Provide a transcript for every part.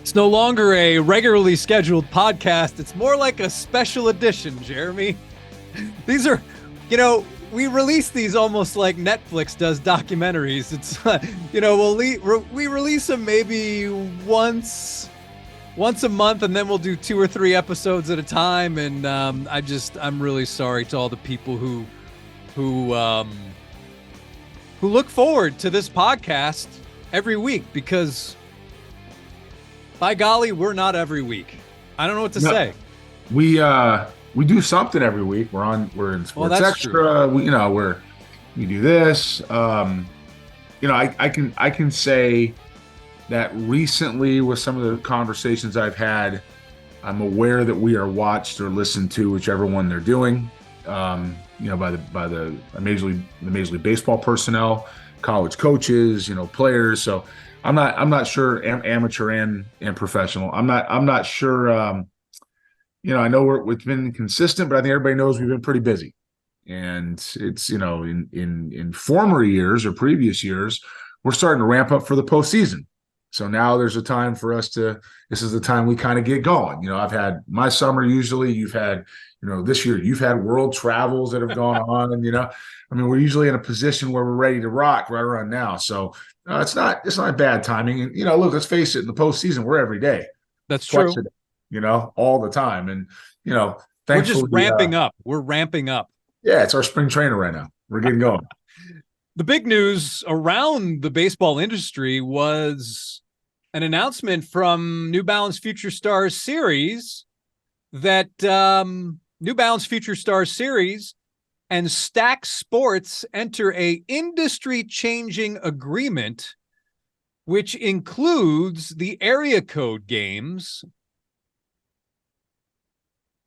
It's no longer a regularly scheduled podcast. It's more like a special edition, Jeremy. These are, we release these almost like Netflix does documentaries. It's, we release them maybe once a month, and then we'll do 2 or 3 episodes at a time. And I'm really sorry to all the people who look forward to this podcast every week, because by golly, we're not every week. I don't know what to say. We do something every week. We're in Sports Extra. We do this. I can say that recently, with some of the conversations I've had, I'm aware that we are watched or listened to, whichever one they're doing. By the Major League Baseball personnel, college coaches, players. So I'm not sure, amateur and professional. I'm not sure. I know it's been consistent, but I think everybody knows we've been pretty busy. And it's, in former years or previous years, we're starting to ramp up for the postseason. So now there's a time for us this is the time we kind of get going. I've had my summer, usually you've had, this year you've had world travels that have gone on, and, we're usually in a position where we're ready to rock right around now. So it's not bad timing. And, look, let's face it, in the postseason, we're every day. That's true. All the time. And, we're just ramping up. We're ramping up. Yeah, it's our spring training right now. We're getting going. The big news around the baseball industry was an announcement from New Balance Future Stars Series that New Balance Future Stars Series and Stack Sports enter a industry-changing agreement, which includes the area code games.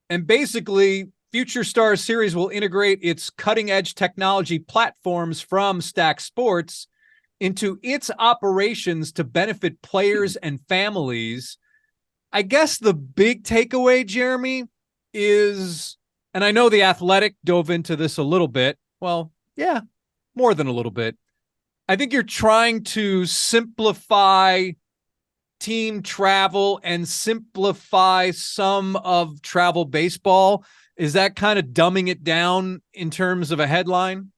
And basically, Future Stars Series will integrate its cutting-edge technology platforms from Stack Sports into its operations to benefit players and families. I guess the big takeaway, Jeremy, is, and I know The Athletic dove into this a little bit. Well, yeah, more than a little bit. I think you're trying to simplify team travel and simplify some of travel baseball. Is that kind of dumbing it down in terms of a headline?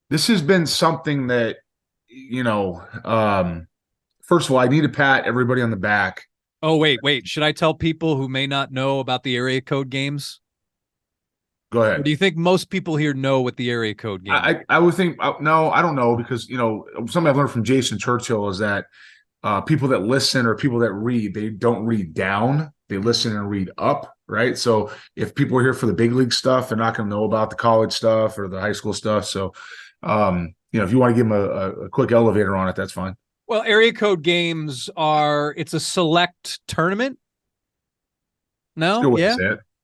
This has been something that, first of all, I need to pat everybody on the back. Oh, wait. Should I tell people who may not know about the area code games? Go ahead. Or do you think most people here know what the area code game is? I would think, no, I don't know, because, something I've learned from Jason Churchill is that people that listen or people that read, they don't read down, they listen and read up, right? So if people are here for the big league stuff, they're not going to know about the college stuff or the high school stuff. So, if you want to give them a quick elevator on it, that's fine. Well, area code games it's a select tournament. No? Yeah.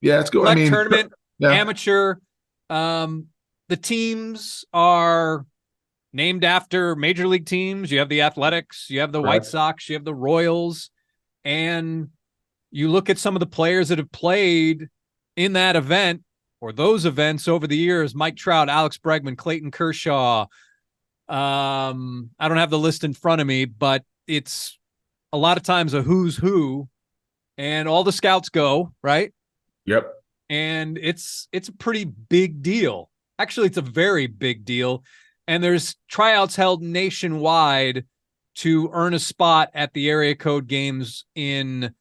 Yeah, it's good. Select tournament, yeah. Amateur. The teams are named after major league teams. You have the Athletics, you have the White Sox, you have the Royals, and you look at some of the players that have played in that event or those events over the years: Mike Trout, Alex Bregman, Clayton Kershaw. I don't have the list in front of me, but it's a lot of times a who's who, and all the scouts go, right? Yep. And it's a pretty big deal. Actually, it's a very big deal. And there's tryouts held nationwide to earn a spot at the area code games in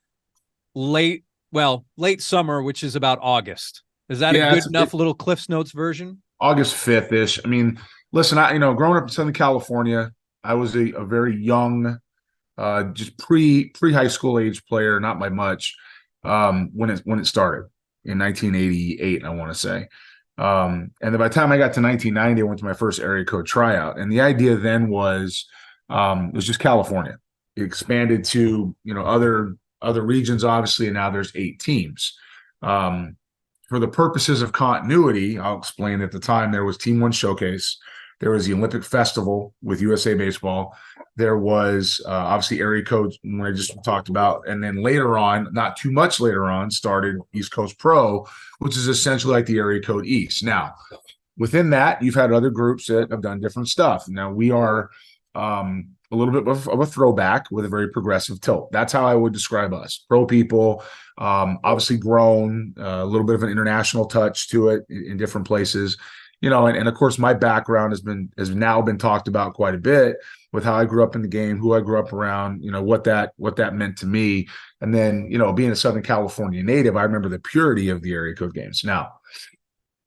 late summer, which is about August. Is that a good enough little Cliff's Notes version? August 5th-ish. Listen, growing up in Southern California, I was a very young, just pre-high school age player, not by much, when it started in 1988, I want to say. And then by the time I got to 1990, I went to my first area code tryout. And the idea then was, it was just California. It expanded to, other regions, obviously, and now there's 8 teams. For the purposes of continuity, I'll explain, at the time there was Team 1 Showcase. There was the Olympic Festival with USA Baseball. There was obviously area codes, when I just talked about. And then later on, not too much later on, started East Coast Pro, which is essentially like the area code East. Now, within that, you've had other groups that have done different stuff. Now, we are a little bit of a throwback with a very progressive tilt. That's how I would describe us. Pro people, obviously grown, a little bit of an international touch to it in different places. And of course, my background has now been talked about quite a bit with how I grew up in the game, who I grew up around, what that meant to me. And then, being a Southern California native, I remember the purity of the area code games. Now,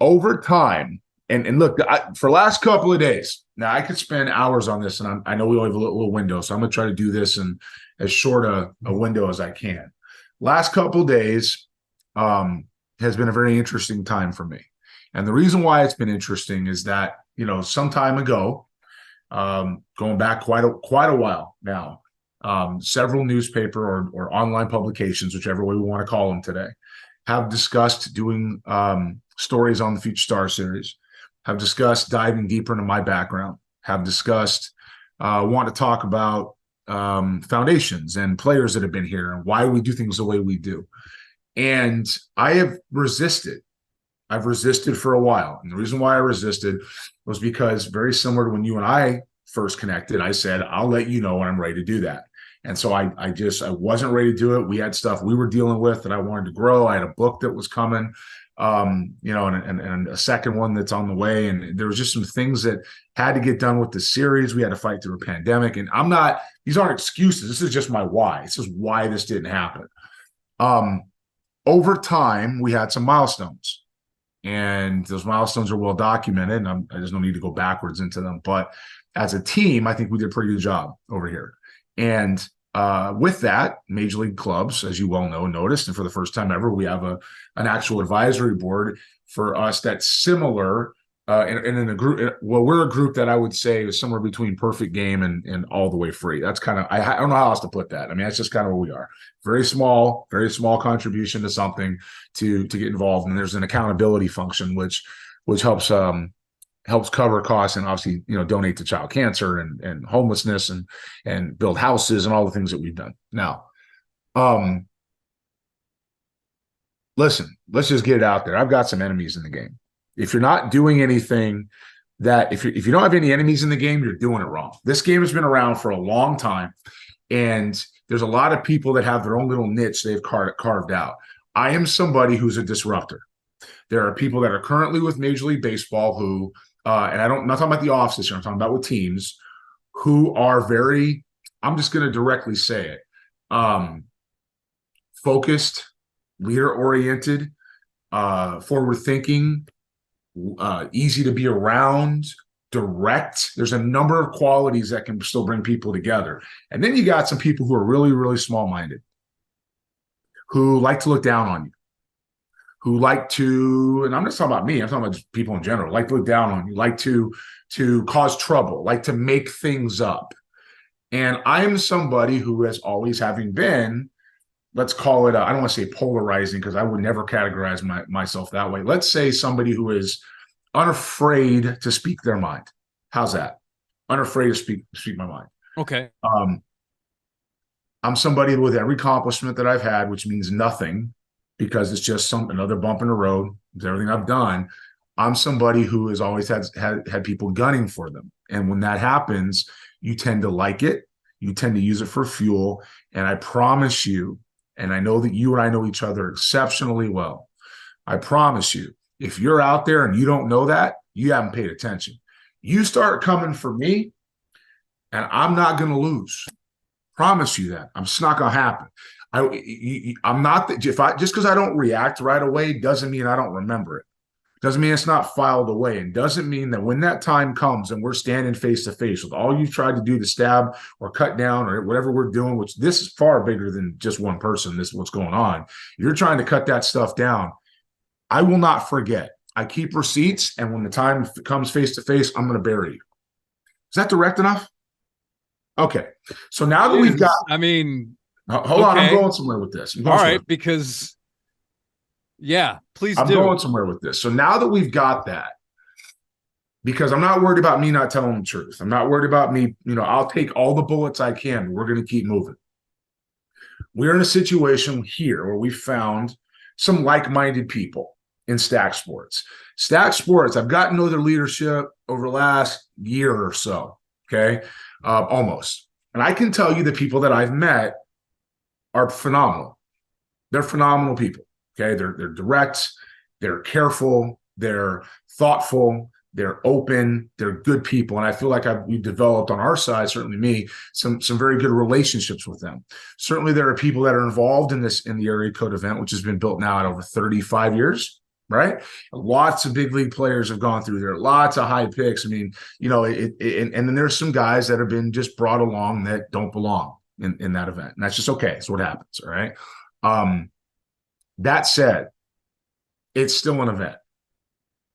over time, and look, for the last couple of days, now I could spend hours on this, and I know we only have a little window, so I'm going to try to do this in as short a window as I can. Last couple of days has been a very interesting time for me. And the reason why it's been interesting is that, some time ago, going back quite a while now, several newspaper or online publications, whichever way we want to call them today, have discussed doing stories on the Future Star Series, have discussed diving deeper into my background, have discussed want to talk about foundations and players that have been here and why we do things the way we do. And I have resisted. I've resisted for a while. And the reason why I resisted was because, very similar to when you and I first connected, I said, I'll let you know when I'm ready to do that. And so I wasn't ready to do it. We had stuff we were dealing with that I wanted to grow. I had a book that was coming, and a second one that's on the way. And there was just some things that had to get done with the series. We had to fight through a pandemic. And these aren't excuses. This is just my why. This is why this didn't happen. Over time, we had some milestones. And those milestones are well documented. And there's no need to go backwards into them. But as a team, I think we did a pretty good job over here. And with that, Major League clubs, as you well know, noticed, and for the first time ever, we have an actual advisory board for us that's similar. And in a group, we're a group that I would say is somewhere between perfect game and all the way free. That's kind of, I don't know how else to put that. I mean, that's just kind of what we are. Very small contribution to something to get involved. And there's an accountability function, which helps cover costs and obviously, donate to child cancer and homelessness and build houses and all the things that we've done. Now, listen, let's just get it out there. I've got some enemies in the game. If you're not doing anything if you don't have any enemies in the game, you're doing it wrong. This game has been around for a long time, and there's a lot of people that have their own little niche they've carved out. I am somebody who's a disruptor. There are people that are currently with Major League Baseball who, and I'm not talking about the offices here, I'm talking about with teams who are very, I'm just going to directly say it, focused, leader-oriented, forward-thinking, easy to be around, direct. There's a number of qualities that can still bring people together. And then you got some people who are really, really small-minded, who like to look down on you, who like to, and I'm not talking about me, I'm talking about just people in general, like to look down on you, like to cause trouble, like to make things up. And I am somebody who has always having been, let's call it, I don't want to say polarizing because I would never categorize myself that way. Let's say somebody who is unafraid to speak their mind. How's that? Unafraid to speak my mind. Okay. I'm somebody with every accomplishment that I've had, which means nothing because it's just another bump in the road. It's everything I've done. I'm somebody who has always had people gunning for them. And when that happens, you tend to like it. You tend to use it for fuel. And I promise you, and I know that you and I know each other exceptionally well, I promise you, if you're out there and you don't know that, you haven't paid attention. You start coming for me, and I'm not going to lose. Promise you that. It's not going to happen. I'm not just because I don't react right away doesn't mean I don't remember it. Doesn't mean it's not filed away, and doesn't mean that when that time comes and we're standing face to face with all you've tried to do to stab or cut down or whatever we're doing, which this is far bigger than just one person. This is what's going on. You're trying to cut that stuff down. I will not forget. I keep receipts, and when the time comes face to face, I'm going to bury you. Is that direct enough? Okay. So now that we've got, I mean, hold on, I'm going somewhere with this. All right, because. Yeah, please I'm going somewhere with this. So now that we've got that, because I'm not worried about me not telling the truth. I'm not worried about me, I'll take all the bullets I can. We're going to keep moving. We're in a situation here where we found some like-minded people in Stack Sports. Stack Sports, I've gotten to know their leadership over the last year or so. Okay. Almost. And I can tell you the people that I've met are phenomenal. They're phenomenal people. Okay. They're direct, they're careful, they're thoughtful, they're open, they're good people. And I feel like we've developed on our side, certainly me, some very good relationships with them. Certainly there are people that are involved in the area code event, which has been built now at over 35 years. Right. Lots of big league players have gone through there. Lots of high picks. I mean, and then there's some guys that have been just brought along that don't belong in that event. And that's just okay. That's what happens. All right. That said, it's still an event.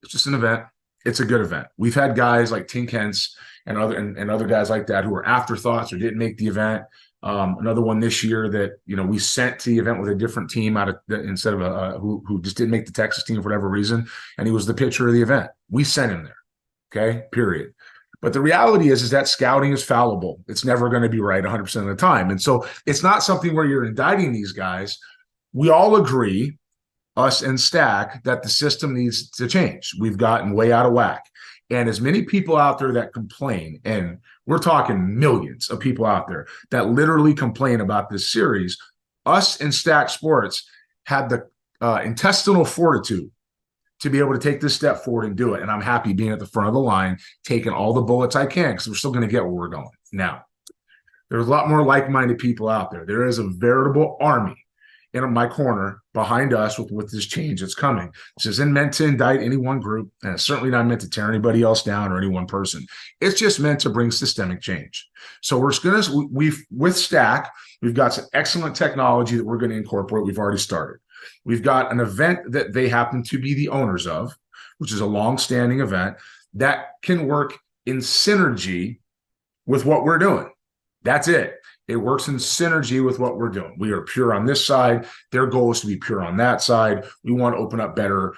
It's just an event. It's a good event. We've had guys like Tink Hence and other guys like that who were afterthoughts or didn't make the event. Another one this year that we sent to the event with a different team instead of who just didn't make the Texas team for whatever reason, and he was the pitcher of the event. We sent him there. Okay, period. But the reality is that scouting is fallible. It's never going to be right 100% of the time, and so it's not something where you're indicting these guys. We all agree, us and Stack, that the system needs to change. We've gotten way out of whack. And as many people out there that complain, and we're talking millions of people out there that literally complain about this series, us and Stack Sports had the intestinal fortitude to be able to take this step forward and do it. And I'm happy being at the front of the line, taking all the bullets I can, because we're still going to get where we're going. Now, there's a lot more like-minded people out there. There is a veritable army in my corner behind us with this change that's coming. This isn't meant to indict any one group, and it's certainly not meant to tear anybody else down or any one person. It's just meant to bring systemic change. So with Stack, we've got some excellent technology that we're going to incorporate. We've already started. We've got an event that they happen to be the owners of, which is a long-standing event that can work in synergy with what we're doing. That's it. It works in synergy with what we're doing. We are pure on this side. Their goal is to be pure on that side. We want to open up better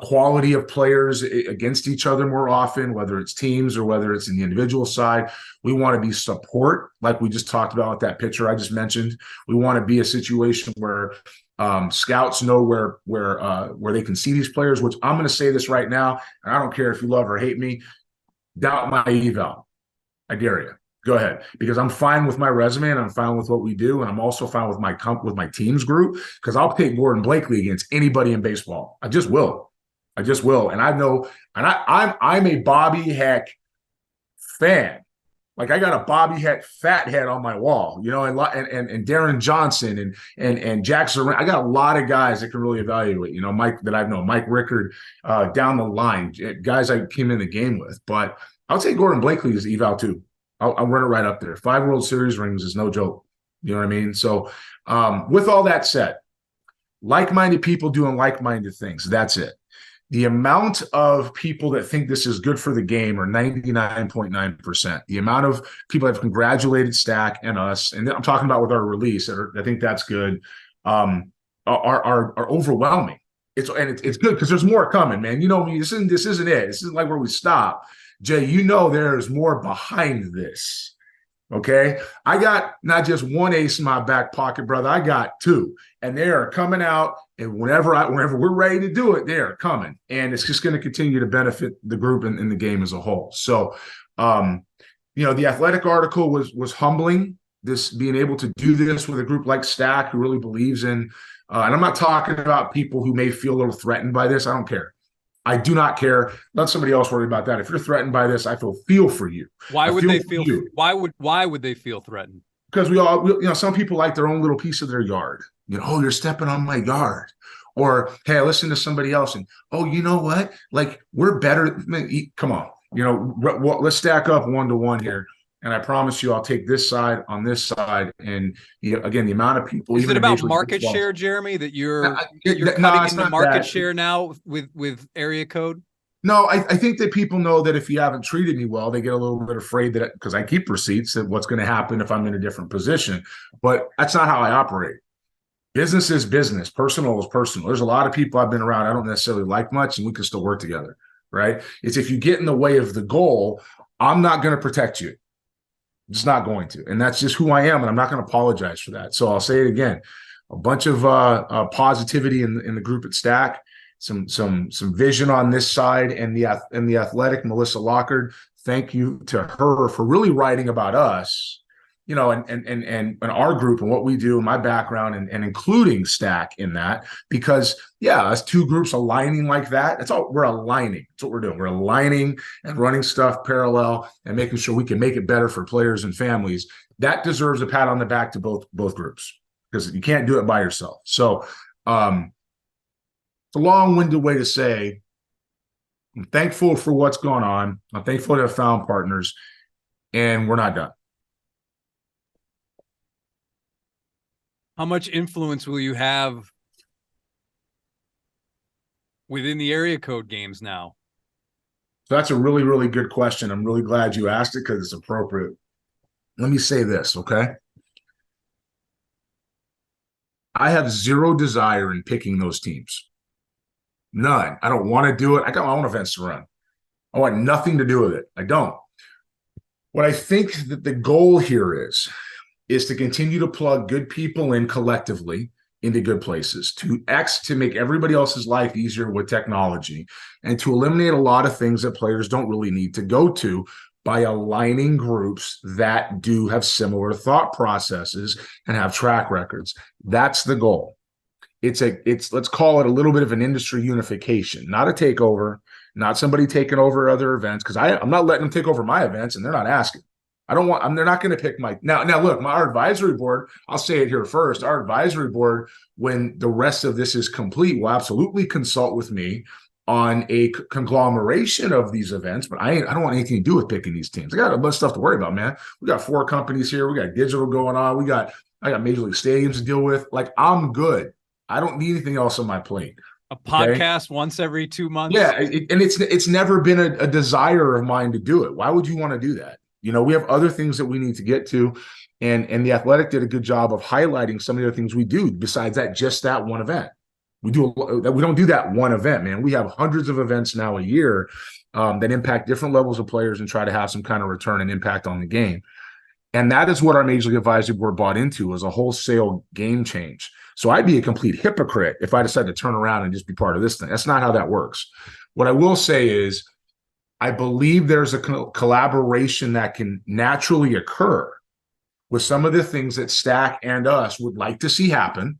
quality of players against each other more often, whether it's teams or whether it's in the individual side. We want to be support, like we just talked about with that picture I just mentioned. We want to be a situation where scouts know where they can see these players, which I'm going to say this right now, and I don't care if you love or hate me, doubt my eval. I dare you. Go ahead, because I'm fine with my resume and I'm fine with what we do, and I'm also fine with my team's group, because I'll take Gordon Blakely against anybody in baseball. I just will, and I know, and I'm a Bobby Heck fan. Like, I got a Bobby Heck fat head on my wall, and Darren Johnson and Jackson. I got a lot of guys that can really evaluate. Mike that I've known, Mike Rickard, down the line, guys I came in the game with. But I'll take Gordon Blakely as eval too. I'll run it right up there. 5 World Series rings is no joke. You know what I mean? So with all that said, like-minded people doing like-minded things. That's it. The amount of people that think this is good for the game are 99.9%. The amount of people that have congratulated Stack and us, and I'm talking about with our release, I think that's good, are overwhelming. It's good because there's more coming, man. This isn't it. This isn't like where we stop. Jay, there's more behind this. Okay. I got not just one ace in my back pocket, brother. I got 2, and they are coming out. And whenever we're ready to do it, they are coming. And it's just going to continue to benefit the group and the game as a whole. So, the Athletic article was humbling, this being able to do this with a group like Stack, who really believes in, and I'm not talking about people who may feel a little threatened by this. I don't care. I do not care. Let somebody else worry about that. If you're threatened by this, I feel for you. Why would they feel? Why would they feel threatened? Because some people like their own little piece of their yard. You're stepping on my yard, or hey, I listen to somebody else, and you know what? Like, we're better. Come on, let's stack up 1-to-1 here. And I promise you, I'll take this side on this side. And again, the amount of people. Is it about market share, Jeremy, that you're cutting into market share now with area code? No, I think that people know that if you haven't treated me well, they get a little bit afraid that, because I keep receipts, that what's going to happen if I'm in a different position. But that's not how I operate. Business is business. Personal is personal. There's a lot of people I've been around I don't necessarily like much, and we can still work together, right? It's if you get in the way of the goal, I'm not going to protect you. It's not going to. And that's just who I am, and I'm not going to apologize for that. So I'll say it again. A bunch of positivity in the group at Stack, some vision on this side, and the Athletic, Melissa Lockard, thank you to her for really writing about us, and our group and what we do, my background, and including Stack in that, because us two groups aligning like that, we're aligning. That's what we're doing. We're aligning and running stuff parallel and making sure we can make it better for players and families. That deserves a pat on the back to both groups, because you can't do it by yourself. So it's a long-winded way to say I'm thankful for what's going on. I'm thankful to have found partners, and we're not done. How much influence will you have within the area code games now? So that's a really, really good question. I'm really glad you asked it because it's appropriate. Let me say this, okay? I have zero desire in picking those teams. None. I don't want to do it. I got my own events to run. I want nothing to do with it. I don't. What I think that the goal here is to continue to plug good people in collectively into good places, to make everybody else's life easier with technology, and to eliminate a lot of things that players don't really need to go to by aligning groups that do have similar thought processes and have track records. That's the goal. It's let's call it a little bit of an industry unification, not a takeover, not somebody taking over other events, because I'm not letting them take over my events, and they're not asking. They're not going to pick my now. Look, our advisory board, I'll say it here first. Our advisory board, when the rest of this is complete, will absolutely consult with me on a conglomeration of these events. But I don't want anything to do with picking these teams. I got a bunch of stuff to worry about, man. We got 4 companies here. We got digital going on. I got Major League Stadiums to deal with. Like, I'm good. I don't need anything else on my plate. A podcast once every 2 months. Yeah, and it's never been a desire of mine to do it. Why would you want to do that? We have other things that we need to get to, and the Athletic did a good job of highlighting some of the other things we do besides just that one event. We don't do that one event, man. We have hundreds of events now a year that impact different levels of players and try to have some kind of return and impact on the game. And that is what our Major League Advisory Board bought into, was a wholesale game change. So I'd be a complete hypocrite if I decided to turn around and just be part of this thing. That's not how that works. What I will say is, I believe there's a collaboration that can naturally occur with some of the things that Stack and us would like to see happen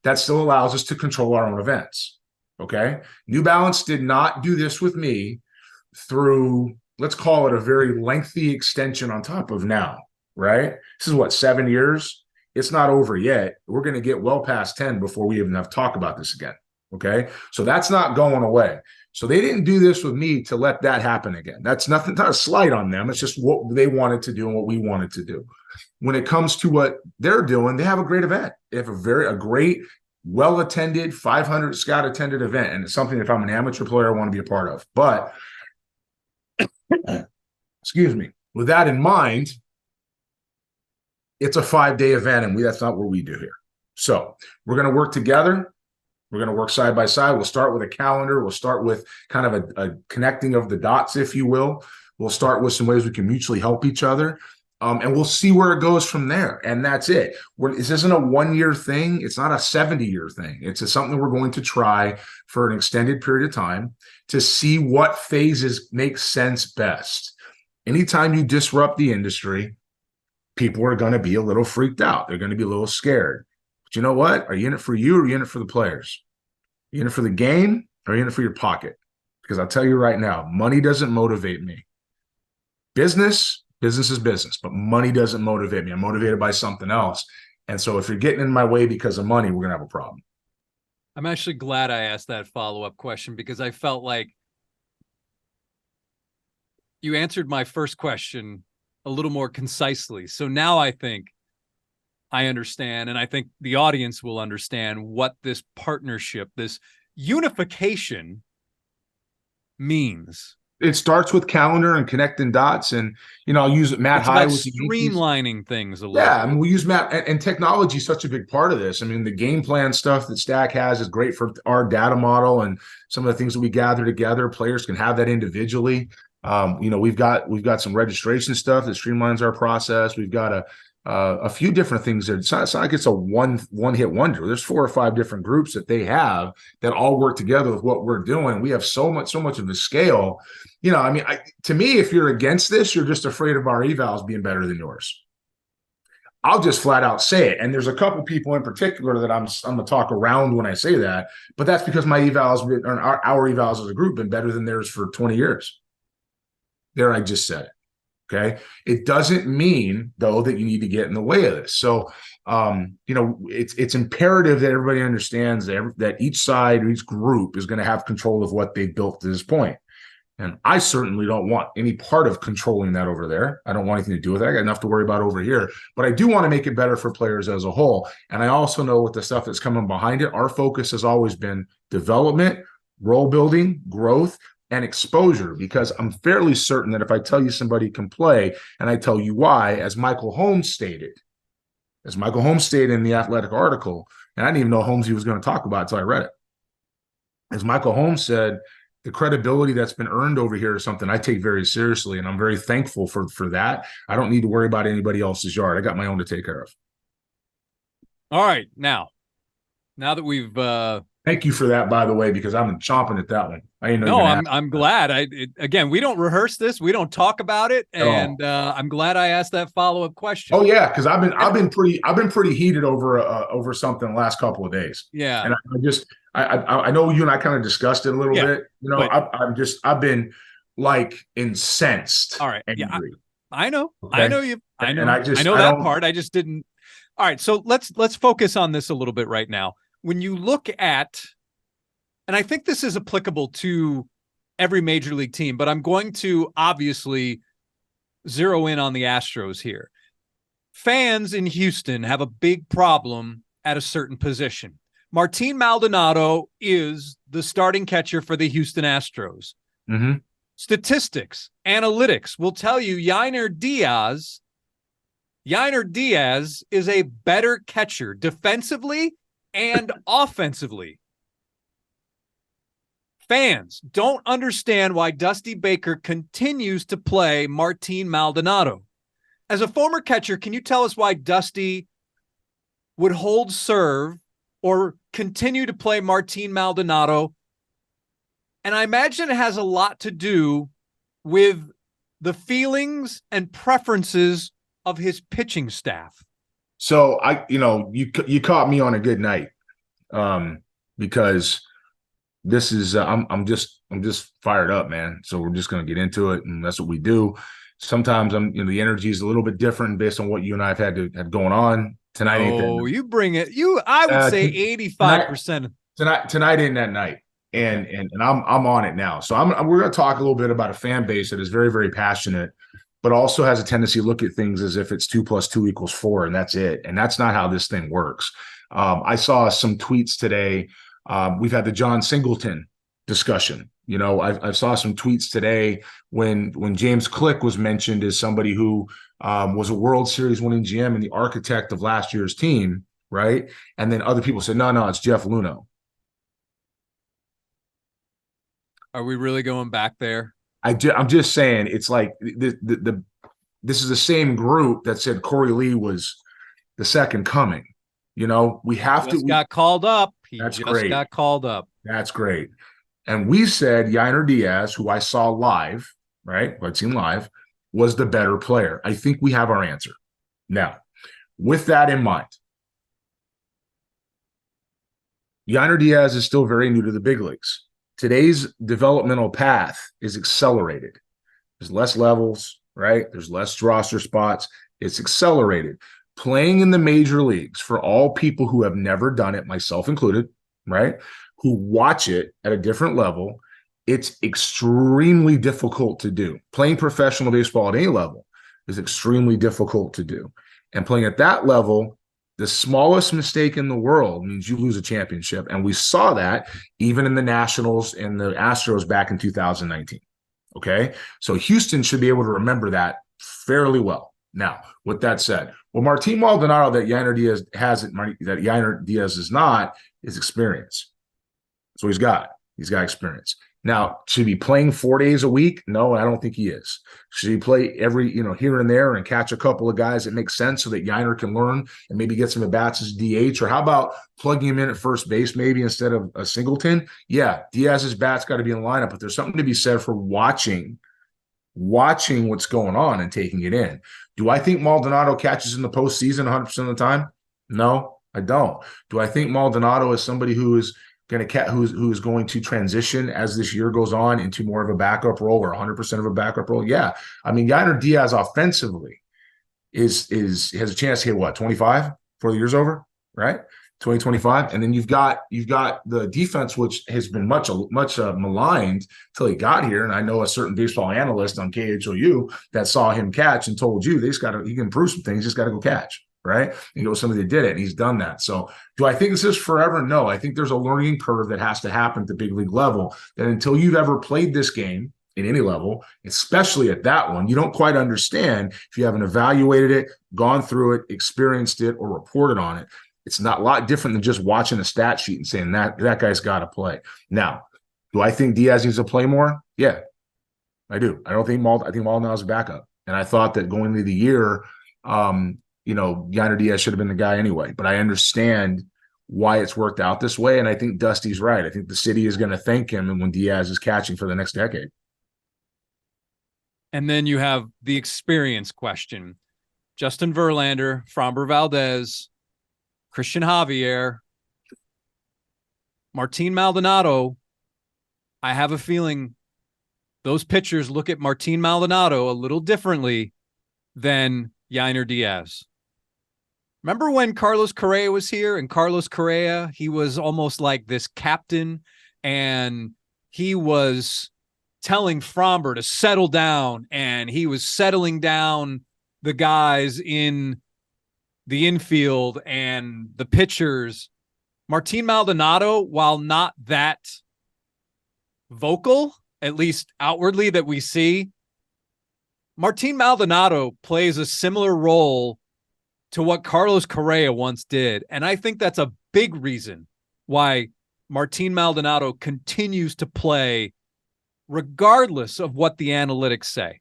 that still allows us to control our own events. Okay? New Balance did not do this with me through, let's call it, a very lengthy extension on top of now, right? This is what, 7 years? It's not over yet. We're going to get well past 10 before we even have to talk about this again. Okay? So that's not going away. So they didn't do this with me to let that happen again. That's not a slight on them. It's just what they wanted to do and what we wanted to do. When it comes to what they're doing, they have a great event. They have a great, well-attended, 500 scout-attended event. And it's something, if I'm an amateur player, I want to be a part of. But, excuse me, with that in mind, it's a 5-day event, and that's not what we do here. So we're going to work together. We're going to work side by side. We'll start with a calendar. We'll start with kind of a connecting of the dots, if you will. We'll start with some ways we can mutually help each other. And we'll see where it goes from there. And that's it. This isn't a 1-year thing. It's not a 70-year thing. It's something we're going to try for an extended period of time to see what phases make sense best. Anytime you disrupt the industry, people are going to be a little freaked out. They're going to be a little scared. But you know what? Are you in it for you, or are you in it for the players? Are you in it for the game, or are you in it for your pocket? Because I'll tell you right now, money doesn't motivate me. Business is business, but money doesn't motivate me. I'm motivated by something else. And so if you're getting in my way because of money, we're going to have a problem. I'm actually glad I asked that follow-up question, because I felt like you answered my first question a little more concisely. So now I think I understand, and I think the audience will understand what this partnership, this unification means. It starts with calendar and connecting dots, and I'll use Matt It's High about with streamlining things a little. Yeah, I mean, we use Matt, and technology is such a big part of this. I mean, the game plan stuff that Stack has is great for our data model, and some of the things that we gather together. Players can have that individually. We've got some registration stuff that streamlines our process. We've got a few different things there. It's not like it's a one hit wonder. There's 4 or 5 different groups that they have that all work together with what we're doing. We have so much of the scale. I mean, to me, if you're against this, you're just afraid of our evals being better than yours. I'll just flat out say it. And there's a couple people in particular that I'm going to talk around when I say that, but that's because my evals, or our evals as a group, been better than theirs for 20 years. There, I just said it. Okay. It doesn't mean, though, that you need to get in the way of this. So, it's imperative that everybody understands that each side or each group is going to have control of what they've built to this point. And I certainly don't want any part of controlling that over there. I don't want anything to do with that. I got enough to worry about over here. But I do want to make it better for players as a whole. And I also know with the stuff that's coming behind it, our focus has always been development, role building, growth, and exposure. Because I'm fairly certain that if I tell you somebody can play and I tell you why, as Michael Holmes stated in the Athletic article, and I didn't even know Holmes he was going to talk about until I read it. As Michael Holmes said, the credibility that's been earned over here is something I take very seriously, and I'm very thankful for that. I don't need to worry about anybody else's yard. I got my own to take care of. All right. Now that we've thank you for that, by the way, because I've been chomping at that one. I didn't know. No, I'm glad. Again, we don't rehearse this. We don't talk about it, and I'm glad I asked that follow-up question. Oh yeah, because I've been pretty heated over something the last couple of days. Yeah, and I know you and I kind of discussed it a little bit. I've been like incensed. All right. Angry. Yeah, I know. Okay? I know you. I know. And I know that part. I just didn't. All right. So let's focus on this a little bit right now. When you look at, and I think this is applicable to every major league team, but I'm going to obviously zero in on the Astros here. Fans in Houston have a big problem at a certain position. Martin Maldonado is the starting catcher for the Houston Astros. Mm-hmm. Statistics, analytics will tell you Yanier Diaz is a better catcher defensively and offensively. Fans don't understand why Dusty Baker continues to play Martin Maldonado. As a former catcher, can you tell us why Dusty would hold serve or continue to play Martin Maldonado? And I imagine it has a lot to do with the feelings and preferences of his pitching staff. So you caught me on a good night, because this is I'm just fired up, man. So we're just gonna get into it, and that's what we do. Sometimes the energy is a little bit different based on what you and I have going on tonight. You bring it. I would say 85%. Tonight ain't that night, and I'm on it now. So we're gonna talk a little bit about a fan base that is very, very passionate, but also has a tendency to look at things as if it's 2 + 2 = 4, and that's it. And that's not how this thing works. I saw some tweets today. We've had the John Singleton discussion. I saw some tweets today when James Click was mentioned as somebody who was a World Series winning GM and the architect of last year's team, right? And then other people said, no, it's Jeff Luhnow. Are we really going back there? I'm just saying, it's like this is the same group that said Corey Lee was the second coming. We have to. Got called up. That's great. Got called up. That's great. And we said Yanier Diaz, who I saw live, right? I'd seen live, was the better player. I think we have our answer. Now, with that in mind, Yanier Diaz is still very new to the big leagues. Today's developmental path is accelerated. There's less levels, right? There's less roster spots. It's accelerated. Playing in the major leagues, for all people who have never done it, myself included, right, who watch it at a different level, it's extremely difficult to do. Playing professional baseball at any level is extremely difficult to do. And playing at that level, the smallest mistake in the world means you lose a championship. And we saw that even in the Nationals and the Astros back in 2019. Okay? So Houston should be able to remember that fairly well. Now, with that said, well, Martin Maldonado that Yanier Diaz has, that Yanier Diaz is not, is experience. So he's got experience. Now, should he be playing 4 days a week? No, I don't think he is. Should he play every, here and there and catch a couple of guys that make sense so that Yanier can learn and maybe get some at-bats as DH? Or how about plugging him in at first base maybe instead of a Singleton? Yeah, Diaz's bat's got to be in the lineup, but there's something to be said for watching what's going on and taking it in. Do I think Maldonado catches in the postseason 100% of the time? No, I don't. Do I think Maldonado is somebody who is going to transition as this year goes on into more of a backup role or 100% of a backup role? Yeah. I mean, Yanier Diaz offensively has a chance to hit what, 25 before the year's over, right? 2025, and then you've got the defense, which has been much maligned till he got here. And I know a certain baseball analyst on KHOU that saw him catch and told you he can improve some things, just got to go catch, right? And somebody that did it, and he's done that. So do I think this is forever? No, I think there's a learning curve that has to happen at the big league level, that until you've ever played this game in any level, especially at that one, you don't quite understand if you haven't evaluated it, gone through it, experienced it, or reported on it. It's not a lot different than just watching a stat sheet and saying that guy's got to play. Now, do I think Diaz needs to play more? Yeah, I do. I think Maldonado's a backup. And I thought that going into the year, Yanier Diaz should have been the guy anyway. But I understand why it's worked out this way. And I think Dusty's right. I think the city is going to thank him when Diaz is catching for the next decade. And then you have the experience question. Justin Verlander, Framber Valdez, Christian Javier, Martin Maldonado. I have a feeling those pitchers look at Martin Maldonado a little differently than Yanier Diaz. Remember when Carlos Correa was here, and Carlos Correa, he was almost like this captain, and he was telling Framber to settle down, and he was settling down the guys in the infield and the pitchers. Martin Maldonado, while not that vocal, at least outwardly that we see, Martin Maldonado plays a similar role to what Carlos Correa once did. And I think that's a big reason why Martin Maldonado continues to play regardless of what the analytics say.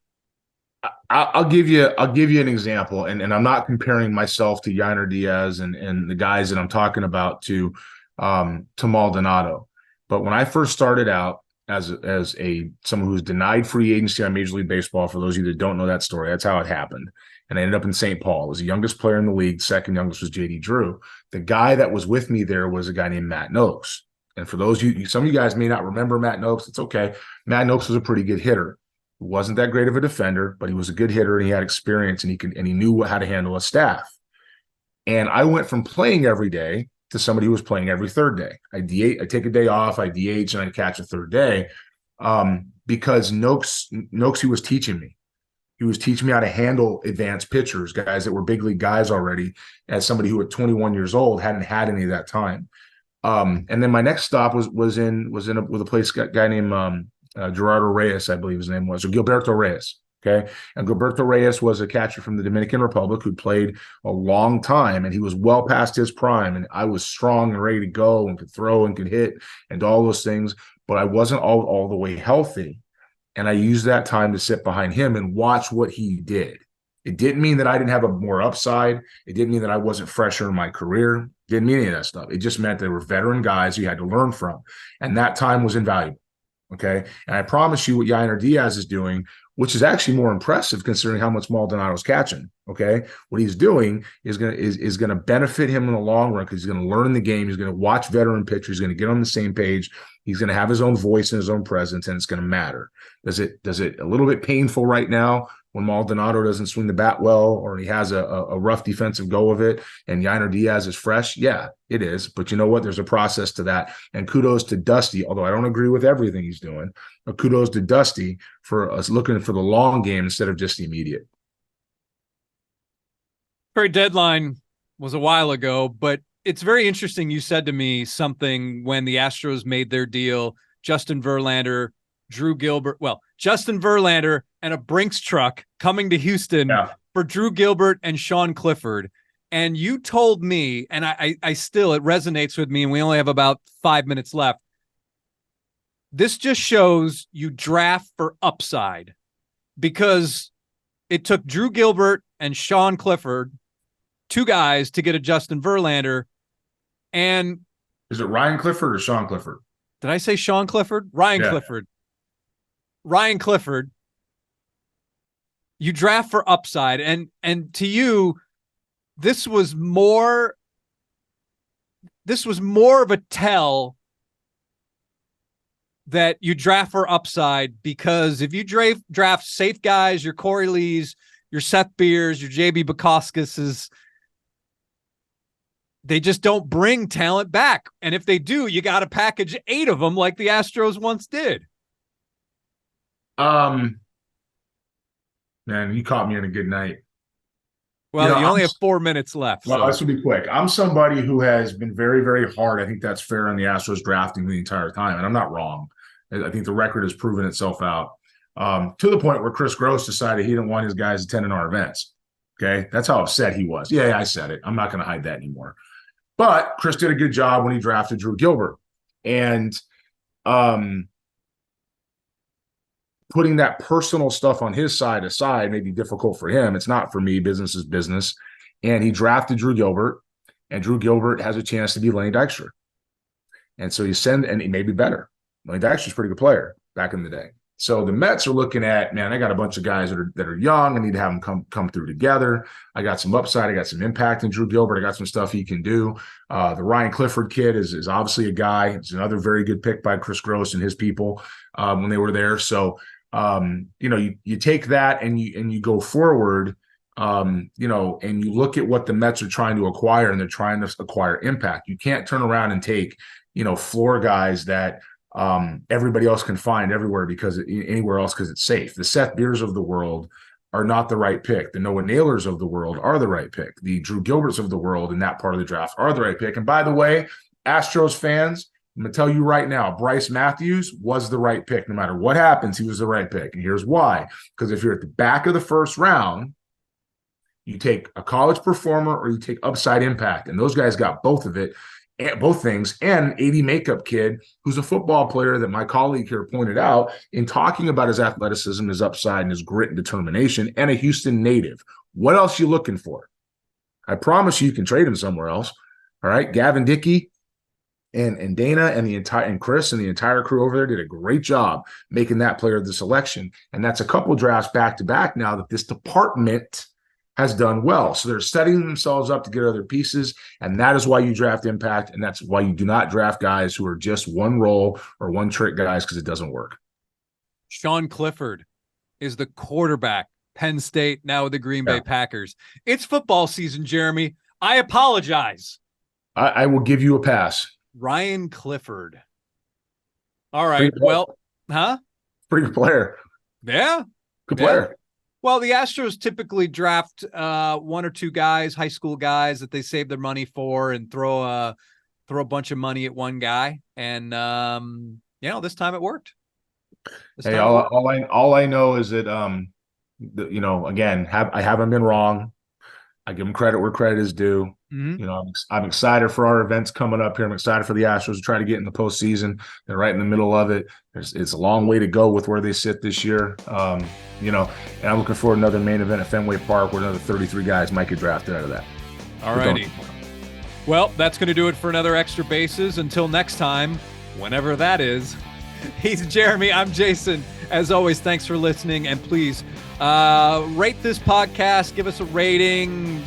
I'll give you an example, and I'm not comparing myself to Yanier Diaz and the guys that I'm talking about to Maldonado. But when I first started out as someone who was denied free agency on Major League Baseball, for those of you that don't know that story, that's how it happened. And I ended up in St. Paul. I was the youngest player in the league. Second youngest was J.D. Drew. The guy that was with me there was a guy named Matt Noakes. And for those of you, some of you guys may not remember Matt Noakes. It's okay. Matt Noakes was a pretty good hitter. He wasn't that great of a defender, but he was a good hitter, and he had experience, and he knew how to handle a staff. And I went from playing every day to somebody who was playing every third day. I take a day off, I DH, and I catch a third day because Noakes, he was teaching me. He was teaching me how to handle advanced pitchers, guys that were big league guys already, as somebody who at 21 years old hadn't had any of that time. And then my next stop was with a guy named Gerardo Reyes, I believe his name was, or Gilberto Reyes. Okay. And Gilberto Reyes was a catcher from the Dominican Republic who played a long time, and he was well past his prime. And I was strong and ready to go and could throw and could hit and all those things, but I wasn't all the way healthy. And I used that time to sit behind him and watch what he did. It didn't mean that I didn't have a more upside. It didn't mean that I wasn't fresher in my career. It didn't mean any of that stuff. It just meant they were veteran guys you had to learn from. And that time was invaluable. Okay. And I promise you what Yanier Diaz is doing, which is actually more impressive considering how much Maldonado's catching. Okay. What he's doing is going to benefit him in the long run, because he's going to learn the game. He's going to watch veteran pitchers. He's going to get on the same page. He's going to have his own voice and his own presence, and it's going to matter. Does it a little bit painful right now when Maldonado doesn't swing the bat well, or he has a rough defensive go of it, and Yanier Diaz is fresh? Yeah, it is. But you know what? There's a process to that. And kudos to Dusty, although I don't agree with everything he's doing, but kudos to Dusty for us looking for the long game instead of just the immediate. Trade deadline was a while ago, but it's very interesting. You said to me something when the Astros made their deal, Justin Verlander, Justin Verlander and a Brinks truck coming to Houston for Drew Gilbert and Sean Clifford. And you told me, and I still, it resonates with me, and we only have about 5 minutes left. This just shows you draft for upside, because it took Drew Gilbert and Sean Clifford, two guys, to get a Justin Verlander. And is it Ryan Clifford or Sean Clifford? Did I say Sean Clifford? Ryan Clifford. Ryan Clifford. You draft for upside, and to you, this was more of a tell that you draft for upside, because if you draft safe guys, your Corey Lees, your Seth Beers, your JB Bukauskas, they just don't bring talent back. And if they do, you got to package 8 of them like the Astros once did. Man, you caught me on a good night. Well, you only have 4 minutes left. Well, this will be quick. I'm somebody who has been very, very hard. I think that's fair on the Astros drafting the entire time, and I'm not wrong. I think the record has proven itself out, to the point where Chris Gross decided he didn't want his guys attending our events. Okay, that's how upset he was. Yeah, I said it. I'm not going to hide that anymore. But Chris did a good job when he drafted Drew Gilbert, and putting that personal stuff on his side aside may be difficult for him. It's not for me. Business is business. And he drafted Drew Gilbert, and Drew Gilbert has a chance to be Lenny Dykstra. And so and he may be better. Lenny Dykstra's a pretty good player back in the day. So the Mets are looking at, man, I got a bunch of guys that are young. I need to have them come through together. I got some upside. I got some impact in Drew Gilbert. I got some stuff he can do. The Ryan Clifford kid is obviously a guy. It's another very good pick by Chris Gross and his people when they were there. So, you take that and you go forward, and you look at what the Mets are trying to acquire, and they're trying to acquire impact. You can't turn around and take, floor guys that everybody else can find everywhere anywhere else because it's safe. The Seth Beers of the world are not the right pick. The Noah Naylors of the world are the right pick. The Drew Gilberts of the world in that part of the draft are the right pick. And by the way, Astros fans, I'm going to tell you right now, Bryce Matthews was the right pick. No matter what happens, he was the right pick. And here's why. Because if you're at the back of the first round, you take a college performer or you take upside impact. And those guys got both things, and an 80 makeup kid who's a football player that my colleague here pointed out in talking about his athleticism, his upside, and his grit and determination, and a Houston native. What else you looking for? I promise you can trade him somewhere else. All right. Gavin Dickey and Dana and Chris and the entire crew over there did a great job making that player the selection. And that's a couple drafts back to back now that this department has done well. So they're setting themselves up to get other pieces, and that is why you draft impact, and that's why you do not draft guys who are just one role or one trick guys, because it doesn't work. Sean Clifford is the quarterback, Penn State, now with the Green Bay Packers. It's football season, Jeremy. I apologize. I will give you a pass. Ryan Clifford. All right. Well, Pretty good player. Yeah. Good player. Well, the Astros typically draft one or two guys, high school guys that they save their money for, and throw a bunch of money at one guy. And this time it worked. All I know is that again, I haven't been wrong. I give them credit where credit is due. Mm-hmm. I'm excited for our events coming up here. I'm excited for the Astros to try to get in the postseason. They're right in the middle of it. It's a long way to go with where they sit this year. And I'm looking for another main event at Fenway Park where another 33 guys might get drafted out of that. All righty. Well, that's going to do it for another Extra Bases. Until next time, whenever that is. He's Jeremy. I'm Jason. As always, thanks for listening. And please rate this podcast. Give us a rating.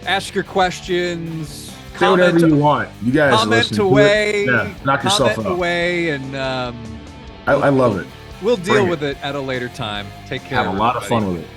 Ask your questions. Say whatever you want. You guys comment away. Knock yourself out. Away, and I love it. We'll deal with it at a later time. Take care. Have a lot of fun with it.